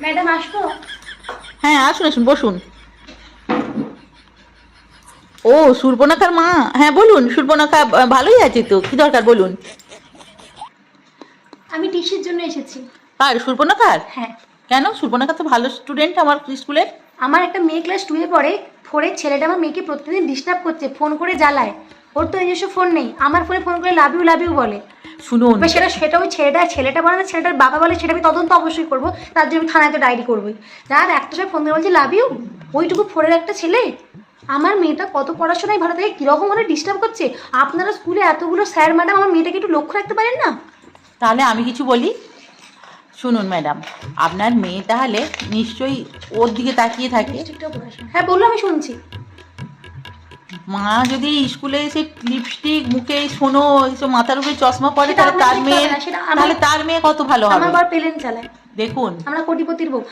Madam আসবো? হ্যাঁ আসুন আসুন বসুন। ও সুর্পণখার মা, হ্যাঁ বলুন। সুর্পণখা ভালোই আছে তো, কি দরকার বলুন। আমি টিসির জন্য এসেছি। আর সুর্পণখার? হ্যাঁ, কেন? সুর্পণখা তো ভালো স্টুডেন্ট আমার স্কুলের। আমার একটা মেয়ে ক্লাস 2-এ পড়ে। ফোরের ছেলেটা আমার মেয়েকে প্রতিদিন ডিস্টার্ব করছে, ফোন করে জ্বালায়। ওর তো নিজস্ব ফোন নেই, আমার ফোনে ফোন করে লাভ ইউ বলে। শুনুন, এবার সেটা ওই ছেলেটা বলে না, ছেলেটার বাবা বলে, সেটা আমি তদন্ত অবশ্যই করবো। তার জন্য আমি থানায় তো ডায়েরি করবোই। যার একটা সময় ফোন করে বলছে লাভ ইউ, ওইটুকু ফোরের একটা ছেলে। আমার মেয়েটা কত পড়াশোনায় ভালো থাকে, কীরকম ভাবে ডিস্টার্ব করছে। আপনারা স্কুলে এতগুলো স্যার ম্যাডাম, আমার মেয়েটাকে একটু লক্ষ্য রাখতে পারেন না? তাহলে আমি কিছু বলি। শুনুন ম্যাডাম, আপনার মেয়ে তাহলে নিশ্চয়ই ওর দিকে তাকিয়ে থাকে। হ্যাঁ বললো, আমি শুনছি। মা যদি স্কুলে এসে লিপস্টিক, মুখে শোনো, এইসব মাথার উপরে চশমা পরে, সেটা তাহলে আপনাকে দেখতে হবে না, সেটা তার মেয়ে কত ভালো হবে। আমার বার পেলেন চালায়। দেখুন, আমরা কোটিপতির বউ।